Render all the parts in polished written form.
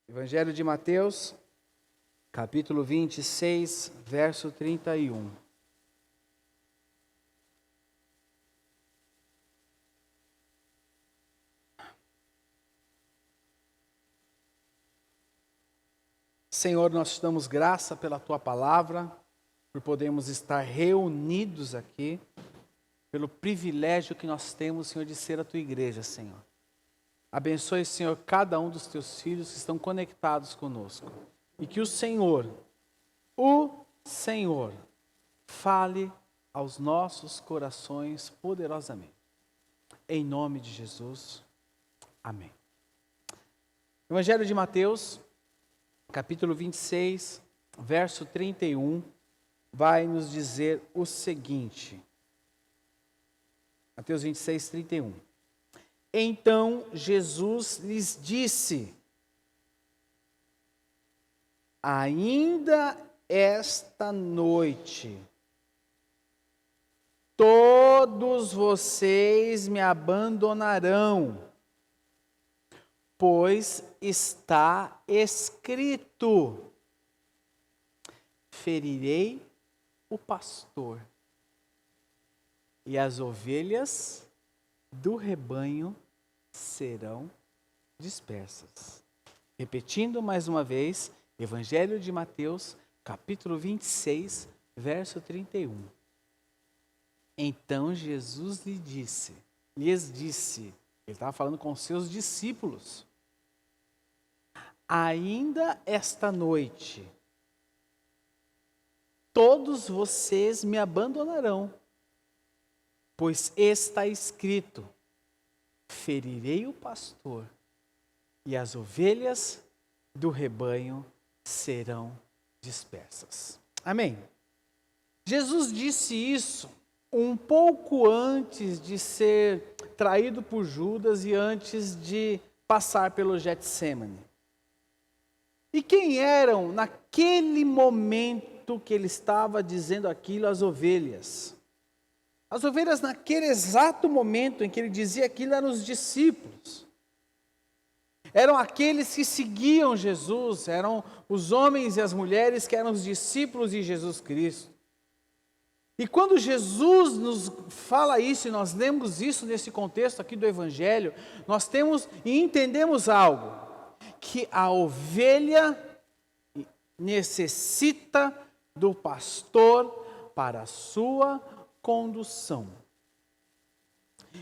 Evangelho de Mateus, capítulo 26, verso 31. Senhor, nós te damos graça pela Tua palavra, por podermos estar reunidos aqui, pelo privilégio que nós temos, Senhor, de ser a Tua igreja, Senhor. Abençoe, Senhor, cada um dos Teus filhos que estão conectados conosco. E que o Senhor, fale aos nossos corações poderosamente. Em nome de Jesus, amém. Evangelho de Mateus, capítulo 26, verso 31, vai nos dizer o seguinte. Mateus 26, 31. Então Jesus lhes disse: ainda esta noite, todos vocês me abandonarão, pois está escrito: ferirei o pastor, e as ovelhas do rebanho serão dispersas. Repetindo mais uma vez, Evangelho de Mateus, capítulo 26, verso 31. Então Jesus lhes disse, ele estava falando com seus discípulos: ainda esta noite, todos vocês me abandonarão, pois está escrito: ferirei o pastor, e as ovelhas do rebanho serão dispersas. Amém. Jesus disse isso um pouco antes de ser traído por Judas e antes de passar pelo Getsemane. E quem eram, naquele momento que ele estava dizendo aquilo, as ovelhas? As ovelhas, naquele exato momento em que ele dizia aquilo, eram os discípulos. Eram aqueles que seguiam Jesus, eram os homens e as mulheres que eram os discípulos de Jesus Cristo. E quando Jesus nos fala isso, e nós lemos isso nesse contexto aqui do Evangelho, nós temos e entendemos algo, que a ovelha necessita do pastor para a sua condução.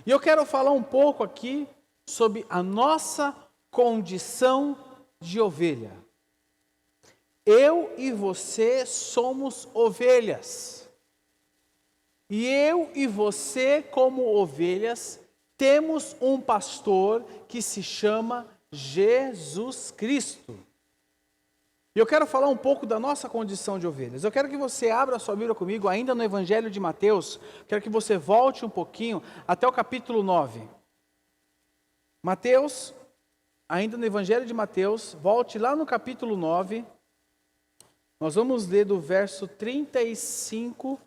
E eu quero falar um pouco aqui sobre a nossa condição de ovelha. Eu e você somos ovelhas. E eu e você, como ovelhas, temos um pastor que se chama Jesus Cristo. E eu quero falar um pouco da nossa condição de ovelhas. Eu quero que você abra a sua Bíblia comigo, ainda no Evangelho de Mateus. Quero que você volte um pouquinho até o capítulo 9. Mateus, ainda no Evangelho de Mateus, volte lá no capítulo 9. Nós vamos ler do verso 35.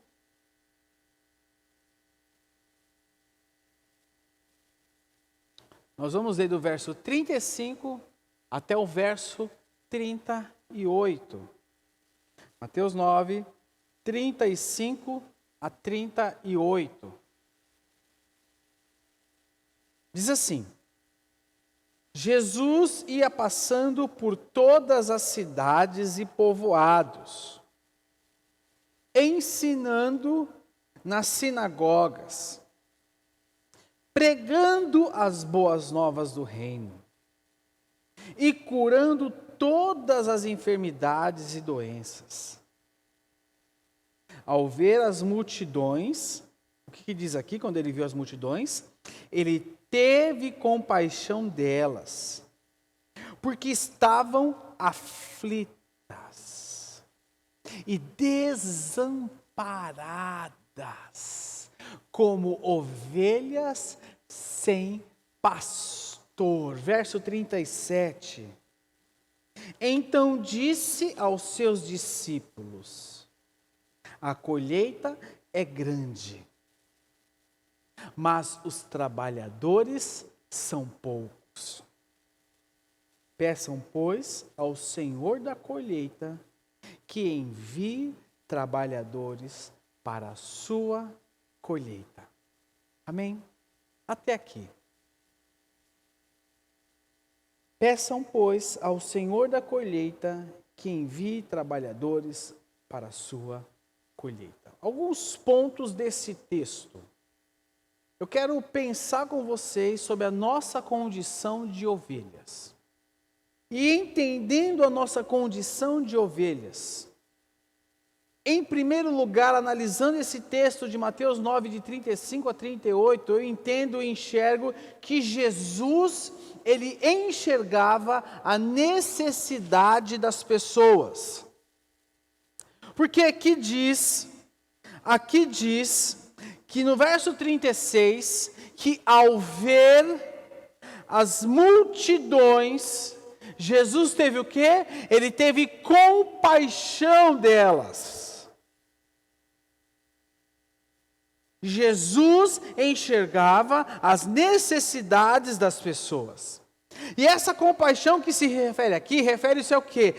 Nós vamos ler do verso 35 até o verso 38. Mateus 9, 35 a 38. Diz assim: Jesus ia passando por todas as cidades e povoados, ensinando nas sinagogas, pregando as boas novas do reino e curando todas as enfermidades e doenças. Ao ver as multidões, o que diz aqui quando ele viu as multidões? Ele teve compaixão delas, porque estavam aflitas e desamparadas, como ovelhas sem pastor. Verso 37. Então disse aos seus discípulos: a colheita é grande, mas os trabalhadores são poucos. Peçam, pois, ao Senhor da colheita que envie trabalhadores para a sua colheita. Amém? Até aqui. Peçam, pois, ao Senhor da colheita que envie trabalhadores para a sua colheita. Alguns pontos desse texto. Eu quero pensar com vocês sobre a nossa condição de ovelhas. E entendendo a nossa condição de ovelhas, em primeiro lugar, analisando esse texto de Mateus 9, de 35 a 38, eu entendo e enxergo que Jesus, ele enxergava a necessidade das pessoas. Porque aqui diz que no verso 36, que ao ver as multidões, Jesus teve o quê? Ele teve compaixão delas. Jesus enxergava as necessidades das pessoas. E essa compaixão que se refere aqui, refere-se ao quê?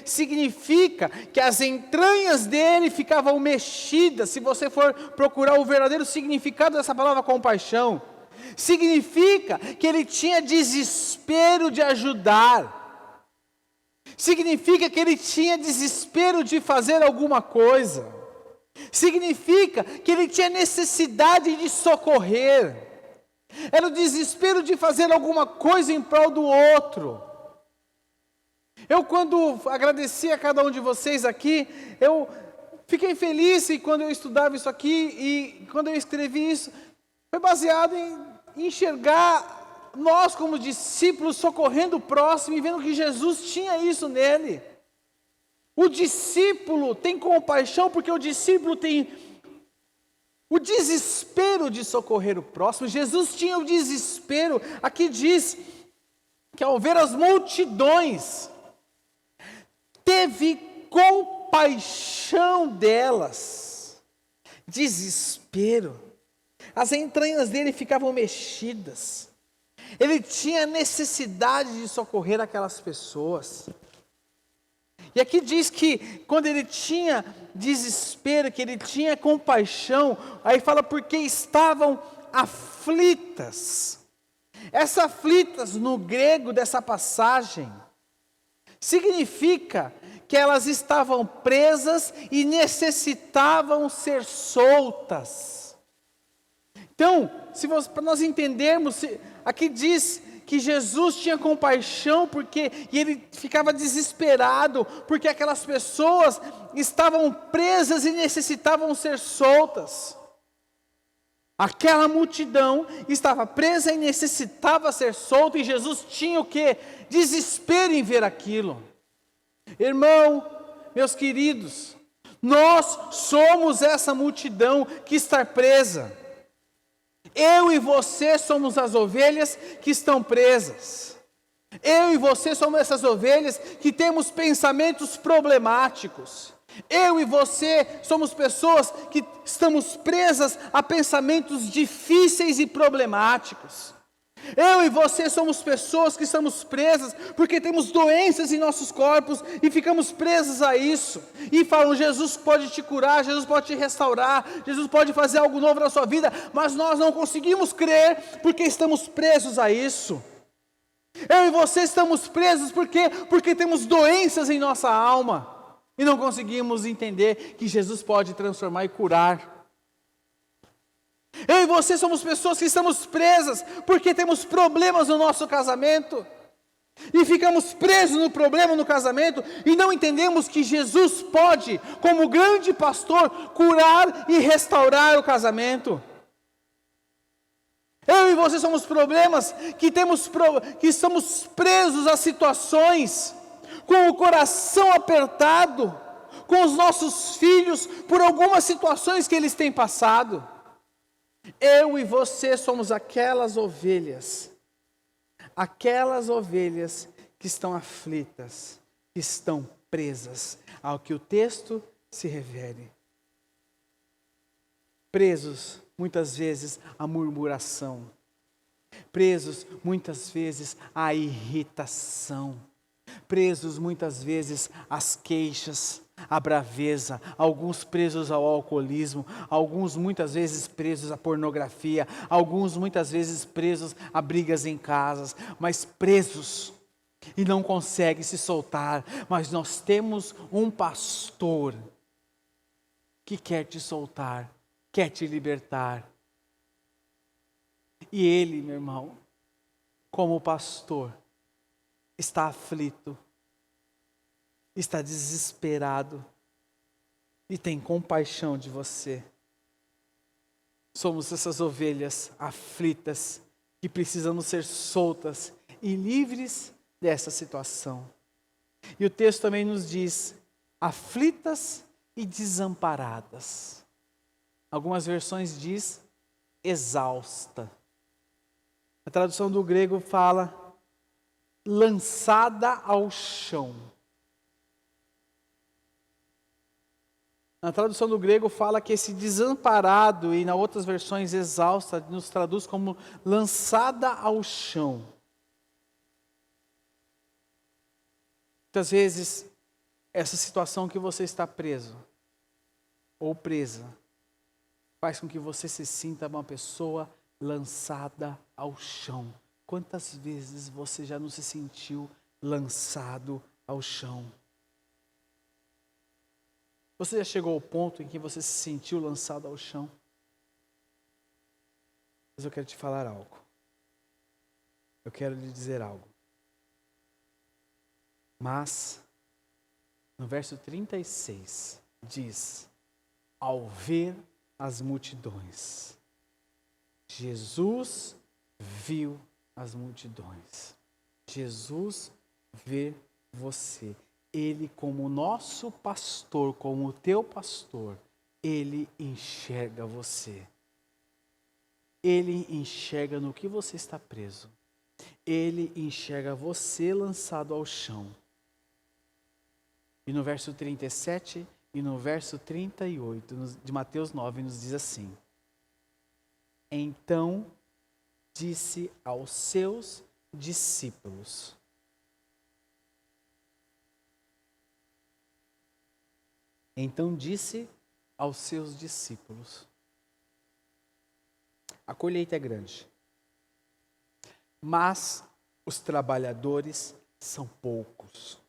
Significa que as entranhas dele ficavam mexidas. Se você for procurar o verdadeiro significado dessa palavra compaixão, significa que ele tinha desespero de ajudar. Significa que ele tinha desespero de fazer alguma coisa. Significa que ele tinha necessidade de socorrer. Era o desespero de fazer alguma coisa em prol do outro. Eu, quando agradeci a cada um de vocês aqui, eu fiquei feliz e quando eu estudava isso aqui e quando eu escrevi isso, foi baseado em enxergar nós como discípulos socorrendo o próximo e vendo que Jesus tinha isso nele. O discípulo tem compaixão porque o discípulo tem o desespero de socorrer o próximo. Jesus tinha o desespero. Aqui diz que ao ver as multidões, teve compaixão delas. Desespero. As entranhas dele ficavam mexidas. Ele tinha necessidade de socorrer aquelas pessoas. E aqui diz que quando ele tinha desespero, que ele tinha compaixão, aí fala porque estavam aflitas. Essa aflitas no grego dessa passagem significa que elas estavam presas e necessitavam ser soltas. Então, para nós entendermos, aqui diz que Jesus tinha compaixão e ele ficava desesperado, porque aquelas pessoas estavam presas e necessitavam ser soltas. Aquela multidão estava presa e necessitava ser solta, e Jesus tinha o quê? Desespero em ver aquilo. Irmão, meus queridos, nós somos essa multidão que está presa. Eu e você somos as ovelhas que estão presas. Eu e você somos essas ovelhas que temos pensamentos problemáticos. Eu e você somos pessoas que estamos presas a pensamentos difíceis e problemáticos. Eu e você somos pessoas que estamos presas porque temos doenças em nossos corpos e ficamos presas a isso. E falam, Jesus pode te curar, Jesus pode te restaurar, Jesus pode fazer algo novo na sua vida, mas nós não conseguimos crer porque estamos presos a isso. Eu e você estamos presos porque temos doenças em nossa alma e não conseguimos entender que Jesus pode transformar e curar. Eu e você somos pessoas que estamos presas porque temos problemas no nosso casamento. E ficamos presos no problema no casamento e não entendemos que Jesus pode, como grande pastor, curar e restaurar o casamento. Eu e você somos problemas que estamos presos a situações, com o coração apertado, com os nossos filhos, por algumas situações que eles têm passado. Eu e você somos aquelas ovelhas que estão aflitas, que estão presas ao que o texto se refere. Presos, muitas vezes, à murmuração. presos muitas vezes à irritação, presos muitas vezes às queixas, à braveza, alguns presos ao alcoolismo, alguns muitas vezes presos à pornografia, alguns muitas vezes presos a brigas em casas, mas presos e não conseguem se soltar. Mas nós temos um pastor que quer te soltar, quer te libertar. E ele, meu irmão, como pastor, está aflito, está desesperado e tem compaixão de você. Somos essas ovelhas aflitas que precisamos ser soltas e livres dessa situação. E o texto também nos diz, aflitas e desamparadas. Algumas versões diz exausta. A tradução do grego fala lançada ao chão. Na tradução do grego fala que esse desamparado, e nas outras versões exausta, nos traduz como lançada ao chão. Muitas vezes, essa situação que você está preso, ou presa, faz com que você se sinta uma pessoa lançada ao chão. Quantas vezes você já não se sentiu lançado ao chão? Você já chegou ao ponto em que você se sentiu lançado ao chão? Mas eu quero te falar algo. Eu quero lhe dizer algo. Mas, no verso 36, diz, ao ver as multidões, Jesus viu as multidões. Jesus vê você. Ele, como nosso pastor, como o teu pastor, ele enxerga você. Ele enxerga no que você está preso. Ele enxerga você lançado ao chão. E no verso 37 e no verso 38 de Mateus 9 nos diz assim: então disse aos seus discípulos. Então disse aos seus discípulos: a colheita é grande, mas os trabalhadores são poucos.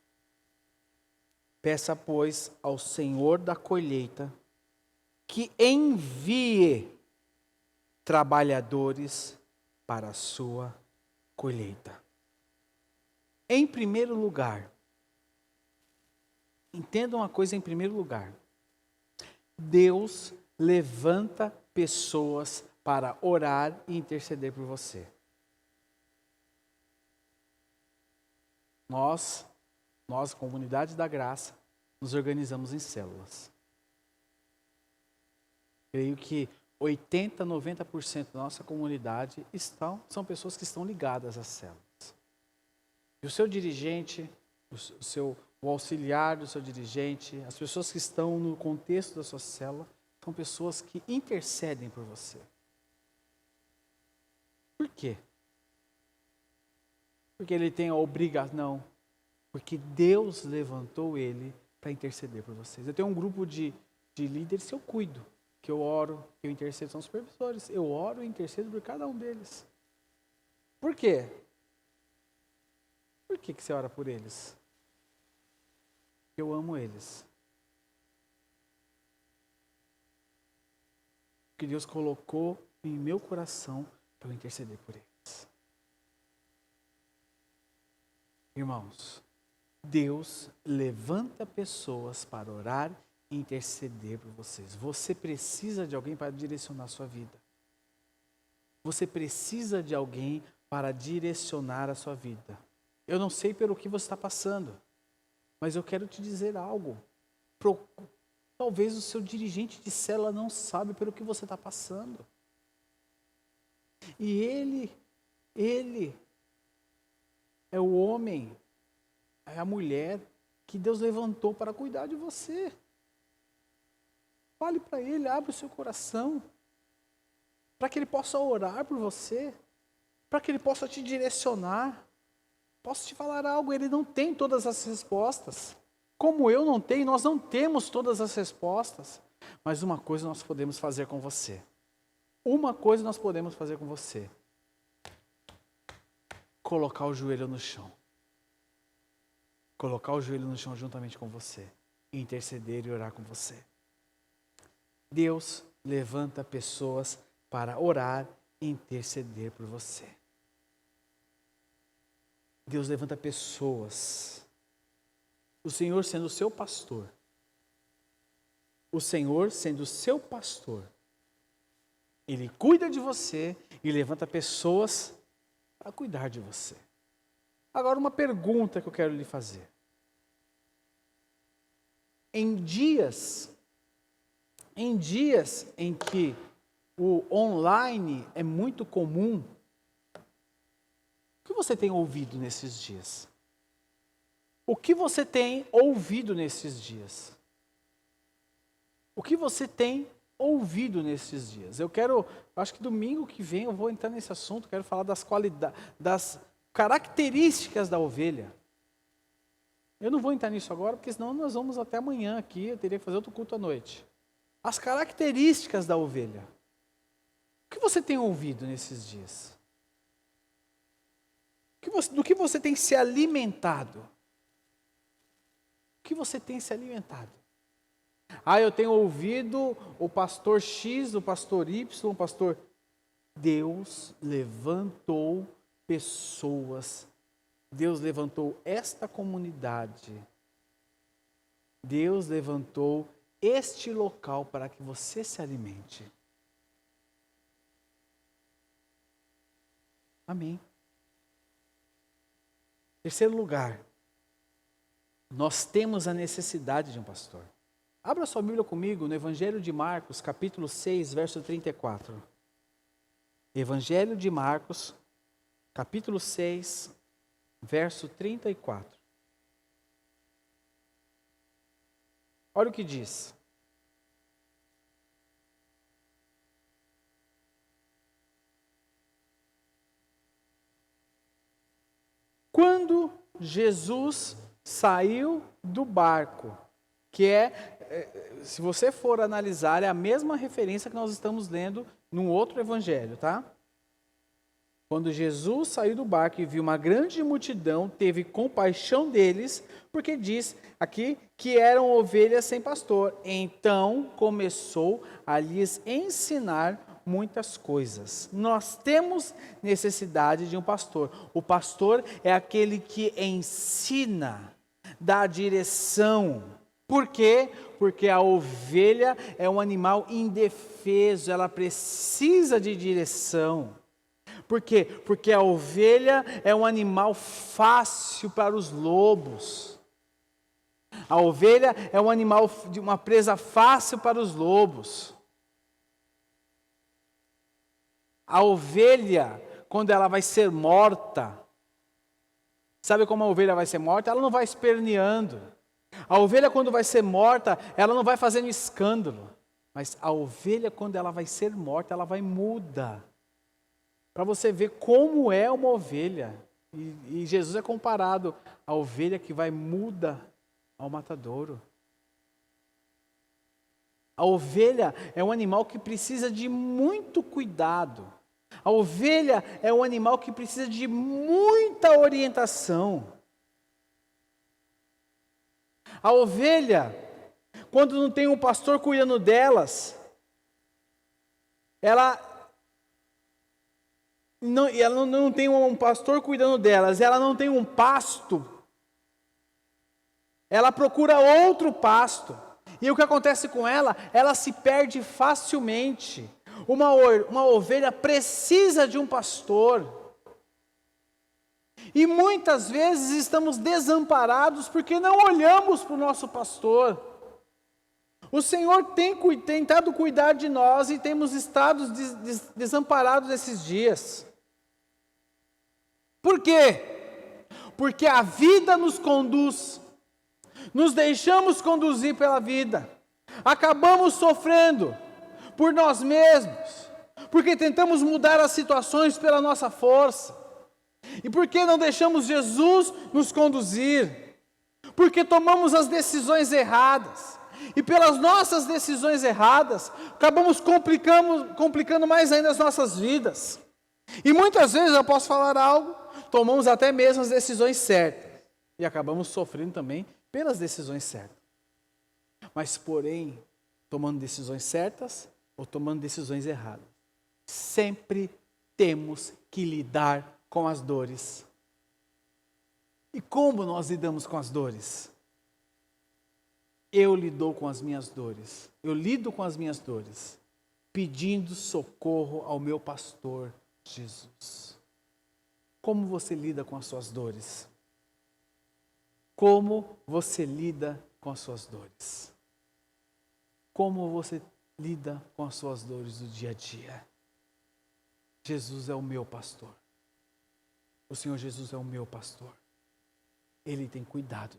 Peça, pois, ao Senhor da colheita que envie trabalhadores para a sua colheita. Em primeiro lugar, entenda uma coisa em primeiro lugar. Deus levanta pessoas para orar e interceder por você. Nós, Comunidade da Graça, nos organizamos em células. Creio que 80%, 90% da nossa comunidade são pessoas que estão ligadas às células. E o seu dirigente, o auxiliar do seu dirigente, as pessoas que estão no contexto da sua célula, são pessoas que intercedem por você. Por quê? Porque ele tem a obrigação? Não. Porque Deus levantou ele para interceder por vocês. Eu tenho um grupo de líderes que eu cuido, que eu oro, que eu intercedo, são supervisores. Eu oro e intercedo por cada um deles. Por quê? Por que você ora por eles? Porque eu amo eles. Porque Deus colocou em meu coração para eu interceder por eles. Irmãos, Deus levanta pessoas para orar e interceder por vocês. Você precisa de alguém para direcionar a sua vida. Você precisa de alguém para direcionar a sua vida. Eu não sei pelo que você está passando, mas eu quero te dizer algo. Talvez o seu dirigente de célula não sabe pelo que você está passando. E ele é o homem, é a mulher que Deus levantou para cuidar de você. Fale para ele, abra o seu coração, para que ele possa orar por você. para que Ele possa te direcionar. Posso te falar algo, Ele não tem todas as respostas. Como eu não tenho, nós não temos todas as respostas. Mas uma coisa nós podemos fazer com você. Uma coisa nós podemos fazer com você. Colocar o joelho no chão. Colocar o joelho no chão juntamente com você. E interceder e orar com você. Deus levanta pessoas para orar e interceder por você. Deus levanta pessoas. O Senhor sendo o seu pastor. O Senhor sendo o seu pastor. Ele cuida de você e levanta pessoas para cuidar de você. Agora uma pergunta que eu quero lhe fazer. Em dias em que o online é muito comum, o que você tem ouvido nesses dias? O que você tem ouvido nesses dias? O que você tem ouvido nesses dias? Acho que domingo que vem eu vou entrar nesse assunto, quero falar das qualidades, das características da ovelha. Eu não vou entrar nisso agora, porque senão nós vamos até amanhã aqui, eu teria que fazer outro culto à noite. As características da ovelha. O que você tem ouvido nesses dias? Do que você tem se alimentado? O que você tem se alimentado? Eu tenho ouvido o pastor X, o pastor Y, o pastor... Deus levantou pessoas. Deus levantou esta comunidade. Deus levantou este local para que você se alimente. Amém. Terceiro lugar, nós temos a necessidade de um pastor. Abra sua Bíblia comigo no Evangelho de Marcos, capítulo 6, verso 34. Evangelho de Marcos, capítulo 6, verso 34. Olha o que diz. Quando Jesus saiu do barco, que se você for analisar, é a mesma referência que nós estamos lendo num outro evangelho, tá? Quando Jesus saiu do barco e viu uma grande multidão, teve compaixão deles, porque diz aqui que eram ovelhas sem pastor. Então começou a lhes ensinar muitas coisas. Nós temos necessidade de um pastor. O pastor é aquele que ensina, dá direção. Por quê? Porque a ovelha é um animal indefeso, ela precisa de direção. Por quê? Porque a ovelha é um animal fácil para os lobos. A ovelha é um animal de uma presa fácil para os lobos. A ovelha, quando ela vai ser morta, sabe como a ovelha vai ser morta? Ela não vai esperneando. A ovelha, quando vai ser morta, ela não vai fazendo escândalo. Mas a ovelha, quando ela vai ser morta, ela vai muda. Para você ver como é uma ovelha. E Jesus é comparado à ovelha que vai muda ao matadouro. A ovelha é um animal que precisa de muito cuidado. A ovelha é um animal que precisa de muita orientação. A ovelha, quando não tem um pastor cuidando delas, ela não tem um pastor cuidando delas, ela não tem um pasto, ela procura outro pasto. E o que acontece com ela? Ela se perde facilmente. Uma ovelha precisa de um pastor. E muitas vezes estamos desamparados porque não olhamos para o nosso pastor. O Senhor tem tentado cuidar de nós e temos estado desamparados esses dias. Por quê? Porque a vida nos conduz. Nos deixamos conduzir pela vida. Acabamos sofrendo por nós mesmos, porque tentamos mudar as situações pela nossa força, e porque não deixamos Jesus nos conduzir, porque tomamos as decisões erradas, e pelas nossas decisões erradas, acabamos complicando mais ainda as nossas vidas. E muitas vezes, eu posso falar algo, tomamos até mesmo as decisões certas, e acabamos sofrendo também pelas decisões certas. Mas, porém, tomando decisões certas ou tomando decisões erradas, sempre temos que lidar com as dores. E como nós lidamos com as dores? Eu lido com as minhas dores. Eu lido com as minhas dores, pedindo socorro ao meu pastor Jesus. Como você lida com as suas dores? Como você lida com as suas dores? Como você lida com as suas dores do dia a dia? Jesus é o meu pastor. O Senhor Jesus é o meu pastor. Ele tem cuidado.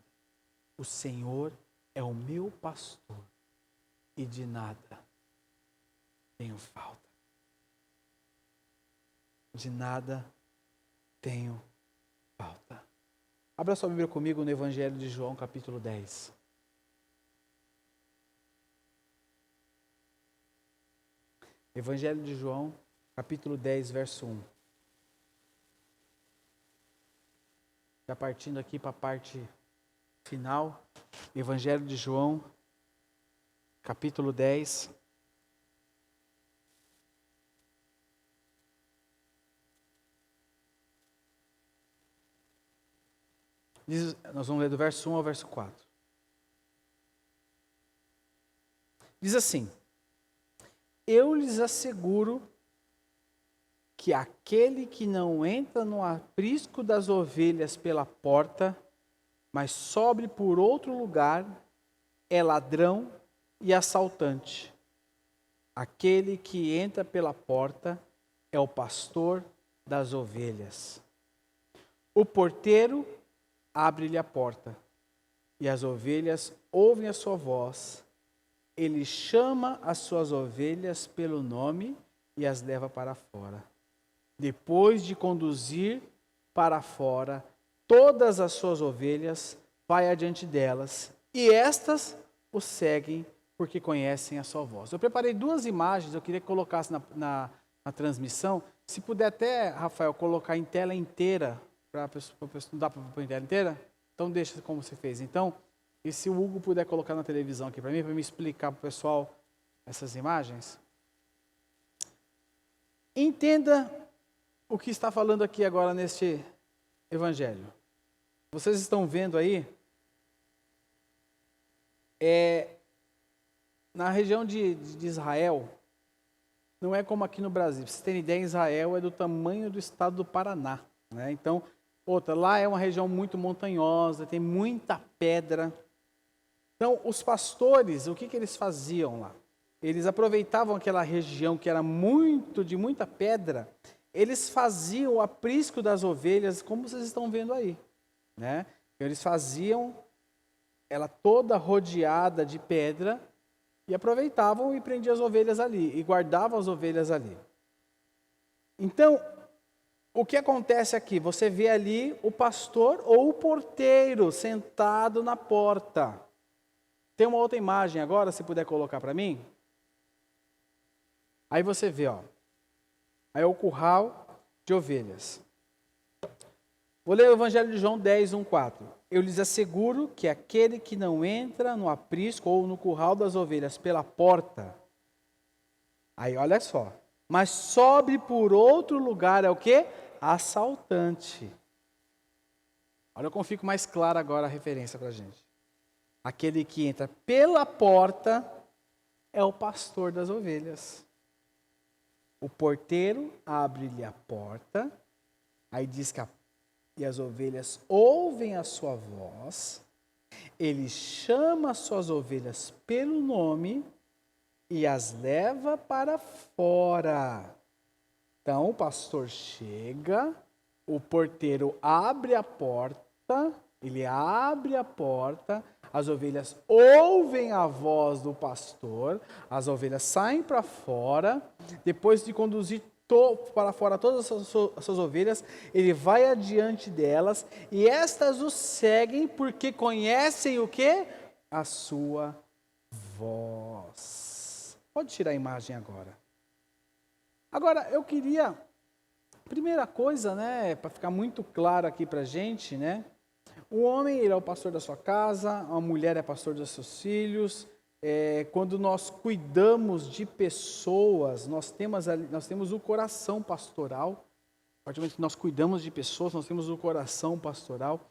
O Senhor é o meu pastor e de nada tenho falta. De nada tenho falta. Abra sua Bíblia comigo no Evangelho de João, capítulo 10. Evangelho de João, capítulo 10, verso 1. Já partindo aqui para a parte final, Evangelho de João, capítulo 10. Nós vamos ler do verso 1 ao verso 4. Diz assim: eu lhes asseguro que aquele que não entra no aprisco das ovelhas pela porta, mas sobe por outro lugar, é ladrão e assaltante. Aquele que entra pela porta é o pastor das ovelhas. O porteiro abre-lhe a porta, e as ovelhas ouvem a sua voz. Ele chama as suas ovelhas pelo nome e as leva para fora. Depois de conduzir para fora todas as suas ovelhas, vai adiante delas, e estas o seguem porque conhecem a sua voz. Eu preparei duas imagens, eu queria que colocasse na transmissão. Se puder até, Rafael, colocar em tela inteira, para a pessoa, não dá para pôr em tela inteira? Então deixa como você fez. Então, e se o Hugo puder colocar na televisão aqui para me explicar para o pessoal essas imagens. Entenda o que está falando aqui agora neste evangelho. Vocês estão vendo aí, na região de Israel, não é como aqui no Brasil. Para vocês terem ideia, Israel é do tamanho do estado do Paraná, né? Então, lá é uma região muito montanhosa, tem muita pedra. Então, os pastores, o que eles faziam lá? Eles aproveitavam aquela região que era de muita pedra, eles faziam o aprisco das ovelhas, como vocês estão vendo aí, né? Eles faziam ela toda rodeada de pedra e aproveitavam e prendiam as ovelhas ali, e guardavam as ovelhas ali. Então, o que acontece aqui? Você vê ali o pastor ou o porteiro sentado na porta. Tem uma outra imagem agora, se puder colocar para mim. Aí você vê, aí é o curral de ovelhas. Vou ler o Evangelho de João 10, 1, 4. Eu lhes asseguro que aquele que não entra no aprisco ou no curral das ovelhas pela porta, aí olha só, mas sobe por outro lugar, é o quê? Assaltante. Olha como fica mais clara agora a referência para a gente. Aquele que entra pela porta é o pastor das ovelhas. O porteiro abre-lhe a porta, aí diz que e as ovelhas ouvem a sua voz, ele chama as suas ovelhas pelo nome e as leva para fora. Então o pastor chega, o porteiro abre a porta, ele abre a porta, As ovelhas ouvem a voz do pastor, as ovelhas saem para fora, depois de conduzir para fora todas as suas ovelhas, ele vai adiante delas, e estas o seguem porque conhecem o quê? A sua voz. Pode tirar a imagem agora. Agora, eu queria, primeira coisa, né, para ficar muito claro aqui para a gente, né, o homem, ele é o pastor da sua casa, a mulher é pastor dos seus filhos. Quando nós cuidamos de pessoas, nós temos o coração pastoral. A partir do momento que nós cuidamos de pessoas, nós temos o coração pastoral.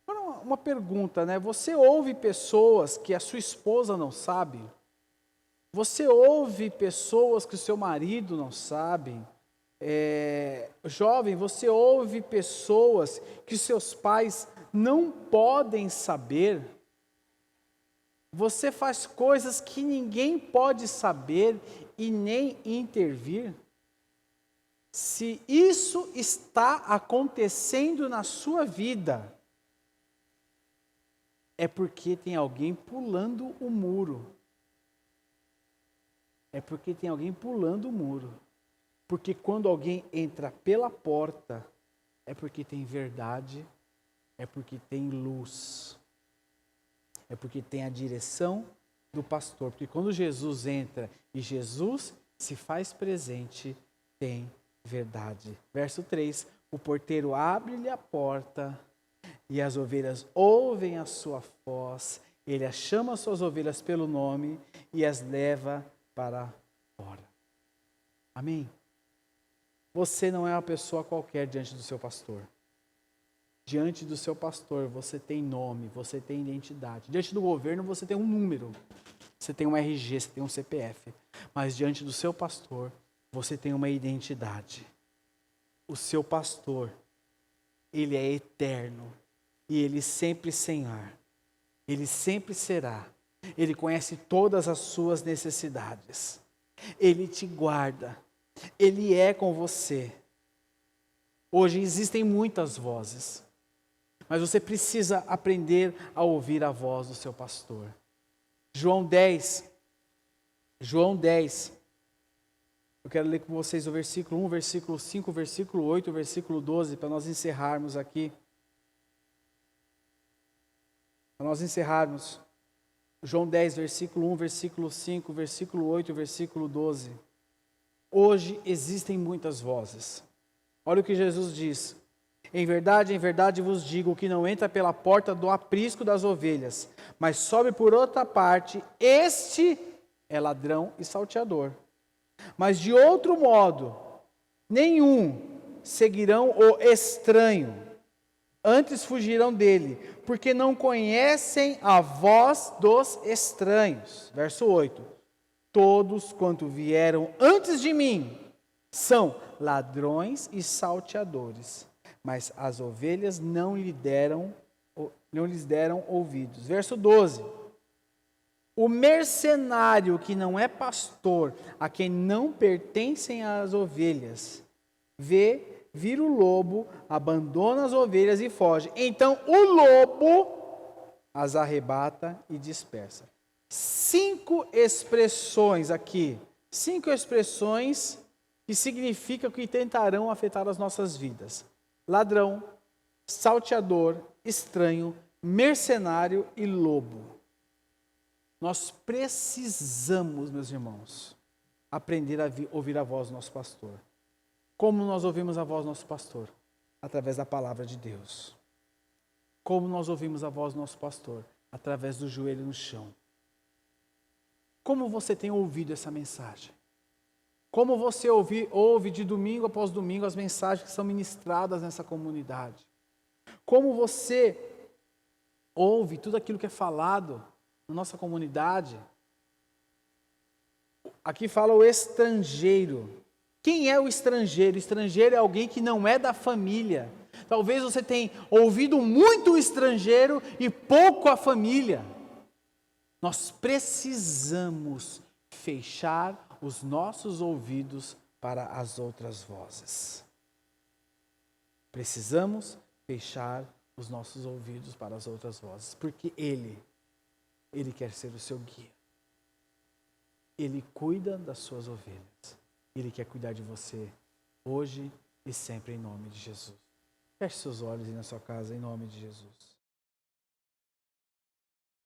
Agora, uma pergunta, né? Você ouve pessoas que a sua esposa não sabe? Você ouve pessoas que o seu marido não sabe? Jovem, você ouve pessoas que seus pais não podem saber? Você faz coisas que ninguém pode saber e nem intervir? Se isso está acontecendo na sua vida, é porque tem alguém pulando o muro. É porque tem alguém pulando o muro. Porque quando alguém entra pela porta, é porque tem verdade, é porque tem luz. É porque tem a direção do pastor. Porque quando Jesus entra e Jesus se faz presente, tem verdade. Verso 3, o porteiro abre-lhe a porta e as ovelhas ouvem a sua voz. Ele chama as suas ovelhas pelo nome e as leva para fora. Amém? Você não é uma pessoa qualquer diante do seu pastor. Diante do seu pastor, você tem nome, você tem identidade. Diante do governo, você tem um número. Você tem um RG, você tem um CPF. Mas diante do seu pastor, você tem uma identidade. O seu pastor, ele é eterno. E ele sempre será. Ele sempre será. Ele conhece todas as suas necessidades. Ele te guarda. Ele é com você. Hoje existem muitas vozes. Mas você precisa aprender a ouvir a voz do seu pastor. João 10. Eu quero ler com vocês o versículo 1, versículo 5, versículo 8, versículo 12, para nós encerrarmos aqui. Para nós encerrarmos. João 10, versículo 1, versículo 5, versículo 8, versículo 12. Hoje existem muitas vozes. Olha o que Jesus diz. Em verdade vos digo que não entra pela porta do aprisco das ovelhas, mas sobe por outra parte, este é ladrão e salteador. Mas de outro modo, nenhum seguirão o estranho, antes fugirão dele, porque não conhecem a voz dos estranhos. Verso 8. Todos quanto vieram antes de mim são ladrões e salteadores, mas as ovelhas não lhes deram ouvidos. Verso 12. O mercenário que não é pastor, a quem não pertencem as ovelhas, vira o lobo, abandona as ovelhas e foge. Então o lobo as arrebata e dispersa. 5 expressões aqui. 5 expressões que significam que tentarão afetar as nossas vidas. Ladrão, salteador, estranho, mercenário e lobo. Nós precisamos, meus irmãos, aprender a ouvir a voz do nosso pastor. Como nós ouvimos a voz do nosso pastor? Através da palavra de Deus. Como nós ouvimos a voz do nosso pastor? Através do joelho no chão. Como você tem ouvido essa mensagem? Como você ouve de domingo após domingo as mensagens que são ministradas nessa comunidade? Como você ouve tudo aquilo que é falado na nossa comunidade? Aqui fala o estrangeiro. Quem é o estrangeiro? O estrangeiro é alguém que não é da família. Talvez você tenha ouvido muito o estrangeiro e pouco a família. Nós precisamos fechar os nossos ouvidos para as outras vozes. Precisamos fechar os nossos ouvidos para as outras vozes, porque Ele Ele quer ser o seu guia. Ele cuida das suas ovelhas. Ele quer cuidar de você hoje e sempre em nome de Jesus. Feche seus olhos aí na sua casa em nome de Jesus.